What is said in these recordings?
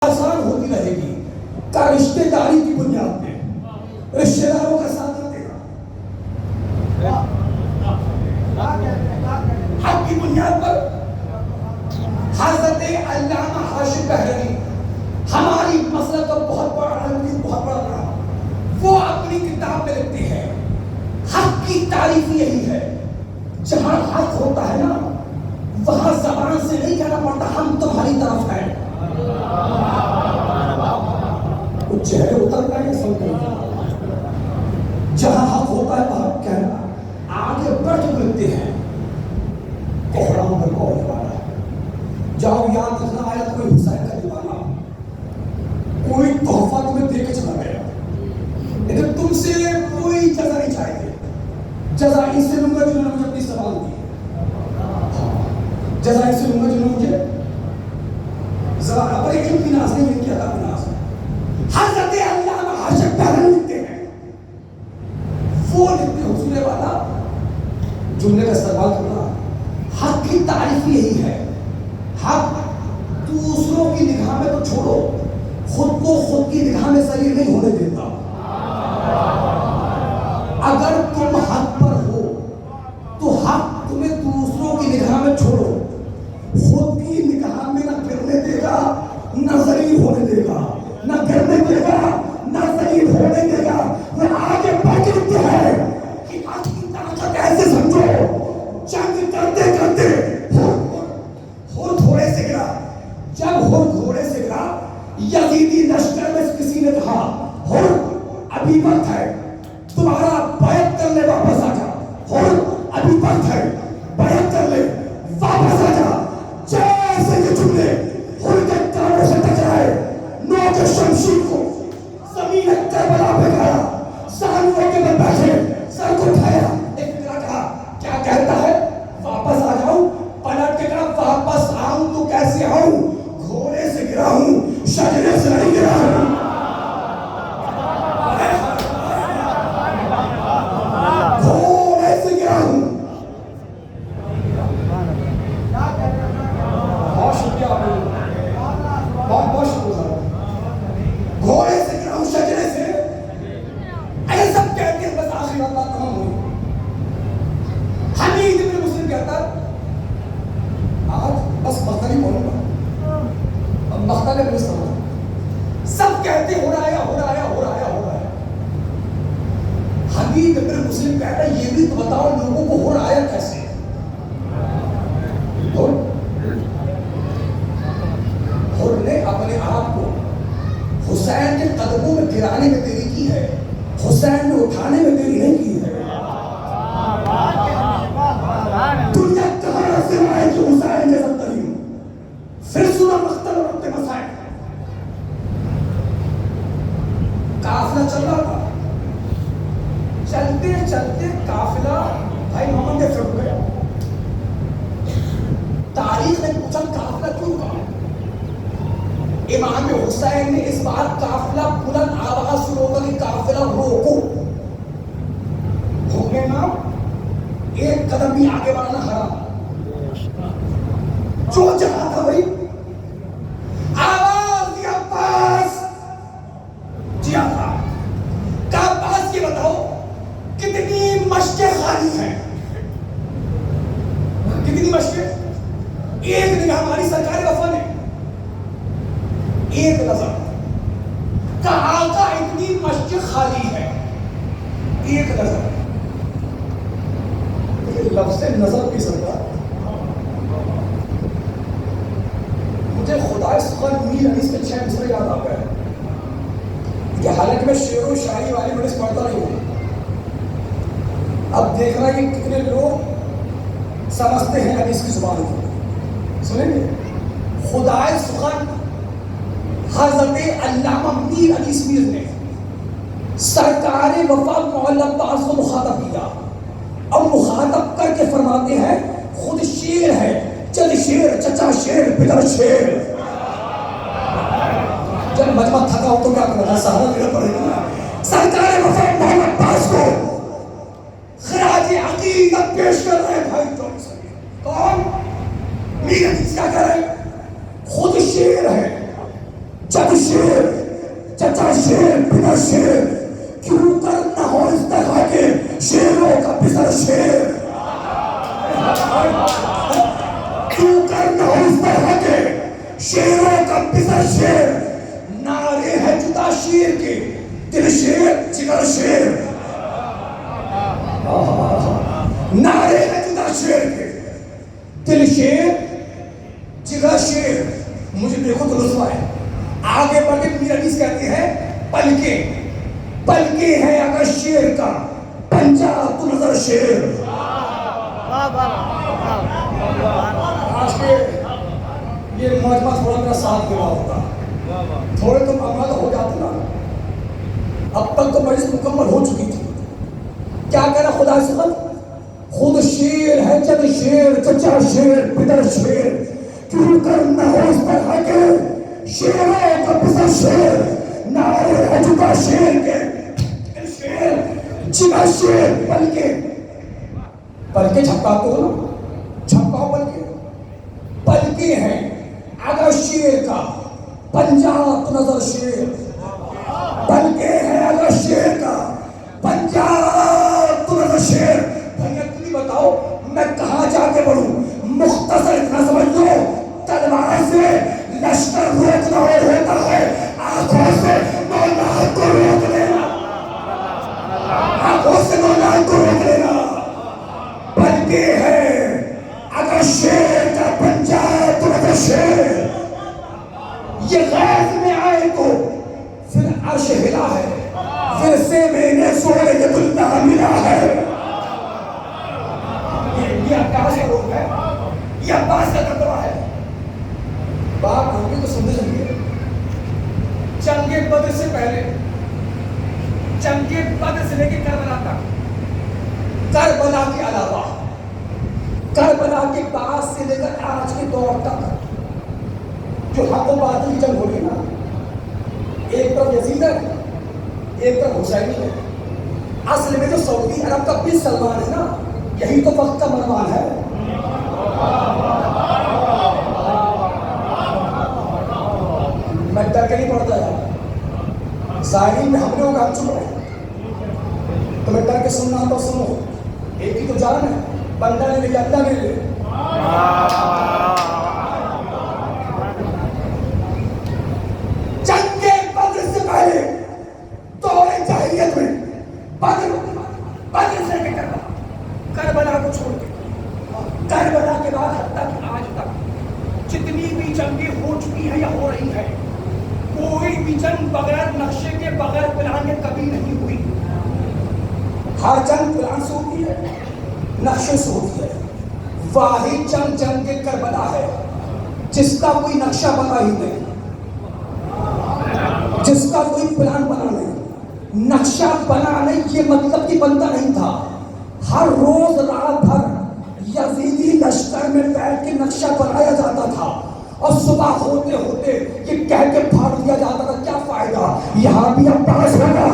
آسان ہوتی رہے گی کا رشتے داری کی بنیاد پہ رشتے داروں کا ساتھ دے گا، حق کی بنیاد پر۔ حضرت علامہ حاشم بحرانی ہماری مسئلہ کا بہت بڑا وہ اپنی کتاب میں لکھتے ہیں حق کی تعریف یہی ہے، جہاں حق ہوتا ہے نا وہاں زبان سے نہیں کہنا پڑتا ہم تمہاری طرف ہیں، وہ چہرے اتر گئے سب جہاں حق ہوتا ہے وہاں کہنا۔ آگے بڑھ کے لکھتے ہیں احرام میں قول والا جاؤ یاد رکھنا آیا کوئی حسین کا دیوانہ کوئی تحفہ تمہیں دے کے چلا گیا لیکن تم سے کوئی جزا نہیں چاہیے، جزا ان سے لوں گا جنہوں نے مجھے اپنی سوال دی، جزا ان سے لوں گا جنہوں نے مجھے زبان پر ایک علم کی ناز نہیں کیا تھا ناز۔ حضرت علامہ حاشم بحرانی لکھتے ہیں وہ لکھتے حضور والا جملے کا استقبال کرنا حق کی تعریف یہی ہے، حق دوسروں کی نگاہ میں تو چھوڑو خود کو خود کی نگاہ میں ذلیل نہیں ہونے دیتا۔ اگر تم حق پر ہو تو حق تمہیں دوسروں کی نگاہ میں چھوڑو خود کی نگاہ میں نہ گرنے دے گا نہ ذلیل ہونے دے گا، نہ گرنے دے گا نہ ذلیل ہونے دے گا۔ وہ آگے بڑھ کے لکھتے ہیں کہ حق کی طاقت ایسے سمجھو جنگ کرتے کرتے ہر گھوڑے سے گرا، جب ہر گھوڑے سے گرا یزیدی لشکر میں کسی نے کہا ہر ابھی وقت ہے تمہارا بیعت کر لے واپس آ جا، ہر ابھی وقت ہے بیعت کر لے واپس آ جا۔ جیسے یہ جملے ہر کے کانوں سے ٹکرائے نوک شمشیر کو زمین کربلا پہ گیا، سہنوں کے بل بیٹھے سر کو اٹھایا، ایک فکرہ کہا کیا کہتا ہے واپس آ جاؤں، پلٹ کے کہا واپس آؤں تو کیسے آؤں، گھوڑے سے گرا ہوں شجرے سے نہیں گرا ہوں۔ گھوڑے سے گرا ہوں۔ بہت شکریہ بہت شکریہ، گھوڑے سے گرا ہوں شجرے سے، ایسا سب کہتے ہیں بس آخری بات تمام ہوئی۔ حمید ابن مسلم کہتا آج بس مختلف بولوں گا، اب مختلف نہیں سمجھ، سب کہتے ہو رہا ہے ہو رہا ہے ہو رہا ہے ہو رہا ہے۔ حمید ابن مسلم کہتا ہے یہ بھی تو بتاؤ لوگوں کو ہو رہا ہے کیسے؟ ہر نے اپنے آپ کو حسین کے قدموں میں گرانے میں دیری کی ہے، حسین نے اٹھانے میں دیری نہیں کی ہے۔ دنیا کہاں سے آئے کہ حسین جیسا ترین پھر سنا مختل اور اپنے مسائل قافلہ چل رہا تھا، چلتے چلتے قافلہ بھائی محمد نے پھر گیا، تاریخ نے پوچھا قافلہ کیوں کہا؟ امام حسین نے اس بار قافلہ بلند آواز سے روکا کہ قافلہ روکو، حکم امام ایک قدم بھی آگے بڑھنا حرام، جو جہاں تھا بھائی آواز دیا عباس، جی تھا کہ عباس یہ بتاؤ کتنی مشقیں خالی ہیں، کتنی مشقیں؟ ایک نگاہ ہماری سرکار وفا نے ایک نظر کہ آقا اتنی مشق خالی ہے، ایک نظر، لفظ نظر بھی سرکار مجھے خدا سخن میر حدیث کے 6 مصرے یاد آ گئے کہ حالانکہ میں شعر و شاعری والی حدیث پڑھتا نہیں ہوں، اب دیکھ رہا ہے کہ کتنے لوگ سمجھتے ہیں حدیث کی زبان کو، سنیں گے خدا سخن حضرت علامہ میر حدیث میر نے سرکار وفا مولا عباس کو مخاطب کیا اور مخاطب کر کے فرماتے ہیں خود شیر ہے چل شیر چچا شیر پدر شیر، جب مجمع تھکا ہو تو کیا کرنا سہارا دینا پڑے گا، سرکار وفا مولا عباس کو خراج عقیدت پیش کر رہے ہیں بھائی چوری سے، کون؟ میر حدیث کیا کر رہے ہیں؟ خود شیر ہے جب شیر چچا شیر بنا شیر کیوں کرنا ہو اس طرح کے شیروں کا پسر شیر کیوں کرنا ہو اس طرح کے شیروں کا پسر شیر نعرے ہے جدا شیر کے دل شیر جگر شیر نعرے ہے جدا شیر کے دل شیر جگر شیر مجھے دیکھو تو رسوا ہے آگے بڑھ کے میر حدیث کہتے ہیں پلکے ہیں اگر شیر کا پنجہ تو نظر شیر آج کے یہ مجمع تھوڑا میرا ساتھ دینا ہوتا تھوڑے تو آمادہ ہو جاتے نا اب تک تو مجلس مکمل ہو چکی تھی کیا کہنا خدا سے خود شیر ہے جد شیر چچا شیر پدر شیر کیوں کرنا ہو اس طرح کے شیروں کا پسر شیر نعرے ہے جدا شیر کے شیر جگہ شیر پلکے چھپکا تو نا چھپکاؤ پلکے ہیں اگر شیر کا پنجہ تو نظر شیر پلکے ہیں اگر شیر کا پنجہ تو نظر شیر بھائیہ تمہیں بتاؤ میں کہاں جا کے بڑھوں مختصر اتنا سمجھ لو تلوار سے لشکر روکنا ہوتا ہے آنکھوں سے نولاد کو روک لینا آنکھوں سے نولاد کو روک لینا پلکے ہے اگر شیر کا پنجہ تو نظر شیر یہ غیظ میں آئے تو پھر عرش ہلا ہے پھر سے میں نے سورہ اللہ ملا ہے یہ عباس کا روح ہے یہ عباس کا تقویٰ ہے باپ ہوگی تو سمجھ لیجیے جنگ بدر سے پہلے جنگ بدر سے لے کے کربلا تک کربلا کے علاوہ کربلا کے بعد سے لے کر آج کے دور تک جو حق و باطل کی جنگ ہو گئی نا ایک طرف یزید ہے ایک طرف حسینی ہے اصل میں جو سعودی عرب کا بن سلمان ہے نا یہی تو وقت کا مروان ہے میں ڈر کے نہیں پڑتا ہے ظاہرین میں حملوں کا چپ رہے تمہیں ڈر کے سننا تو سنو ایک ہی تو جان ہے بندہ نے لے اللہ نے لے جنگ بدر سے پہلے دور جاہلیت میں بدر سے کے کربلا کو چھوڑ کے کربلا کے بعد حتیٰ کہ آج تک جتنی بھی جنگیں ہو چکی ہیں یا ہو رہی ہیں کوئی بھی جنگ بغیر نقشے کے بغیر پلان کے کبھی نہیں ہوئی ہر جنگ پلان سے ہوتی ہے نقشے سے ہوتی ہے واحد جنگ کربلا ہے جس کا کوئی نقشہ بنا ہی نہیں جس کا کوئی پلان بنا نہیں نقشہ بنا نہیں یہ مطلب کہ بنتا نہیں تھا ہر روز رات بھر یزیدی لشکر میں بیٹھ کے نقشہ بنایا جاتا تھا اور صبح ہوتے ہوتے یہ کہہ کے پھاڑ دیا جاتا تھا کیا فائدہ یہاں بھی عباس ہوگا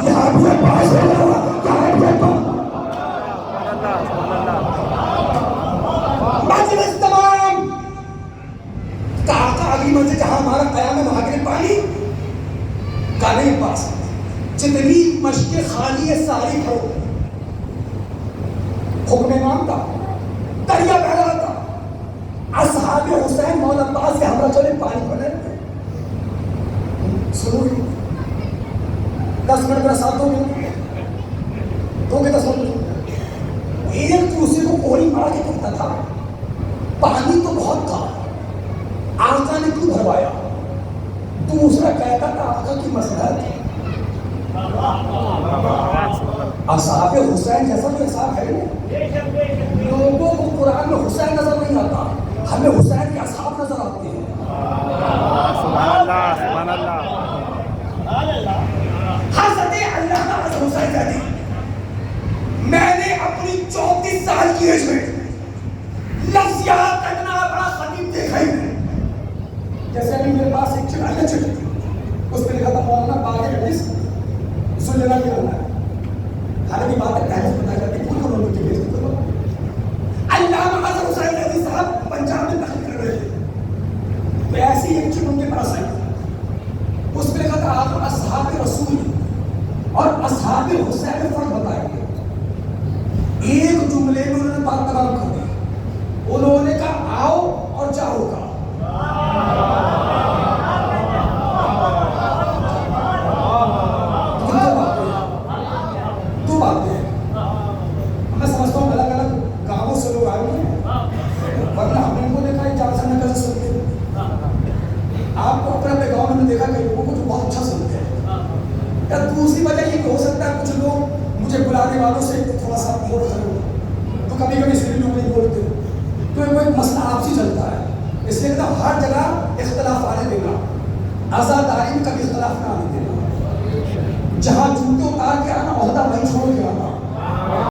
یہاں بھی عباس ہوگا یہاں بھی عباس مجلس تمام کاکا علی منزل جہاں ہمارا قیام ہے وہاں کے پانی گانے پاس جتنی مشق خالی ساری ہو حکم امام کا دریا بہ رہا تھا اصحاب حسین مولا عباس سے حملہ چلے پانی پڑے سنو 10 منٹ کا ساتھ دو کے 10 منٹ ایک دوسرے کو کوڑی مار کے کہتا تھا پانی تو بہت تھا آقا نے کیوں بھروایا دوسرا کہتا تھا آقا کی مسئلہ اصحاب حسین جیسا بھی اصحاب ہے لوگوں کو قرآن میں حسین نظر نہیں آتا ہمیں حسین کے اصحاب نظر آتے ہیں سبحان اللہ حضرت علامہ حسین زادی میں نے اپنی 34 سال کی ایج میں لفظ یاد کرنا بڑا خطیب دیکھا ہی نہیں جیسے ابھی میرے پاس ایک چٹائی چٹی تھی اس پہ لکھا تھا مولانا باغ حدیث سننا بھی رہنا ہے حالانکہ بات پہلے سے بتا جاتی پھول کرو کی بیچ کرو علامہ حضرت حسین زادی صاحب پنجاب میں داخل کر رہے تھے تو ایسی ایک چٹ ان کے پاس آئی بعض اصحاب رسول اور اصحاب حسین میں فرق بتائیں گے. ایک جملے میں انہوں نے بات تمام کر دی. انہوں نے کہا آؤ اور جاؤ کا. دو باتیں میں سمجھتا ہوں الگ الگ گاؤں سے لوگ آئے ہیں, ورنہ ہم نے ان کو دیکھا ہے جان سے نہ کر سکتے. آپ کو اپنے اپنے گاؤں میں دیکھا کئی لوگوں کو جو بہت اچھا سنتے ہیں. یا دوسری وجہ یہ کہ ہو سکتا ہے کچھ لوگ مجھے بلانے والوں سے تھوڑا سا موڑ کرو, تو کبھی کبھی اس لیے لوگ نہیں بولتے, تو وہ ایک مسئلہ آپسی چلتا ہے. اس لیے کہ ہر جگہ اختلاف آنے دینا, آزاداری میں کبھی اختلاف نہ آنے دینا. جہاں جوتے اتار کے آنا عہدہ وہیں چھوڑ کے آنا.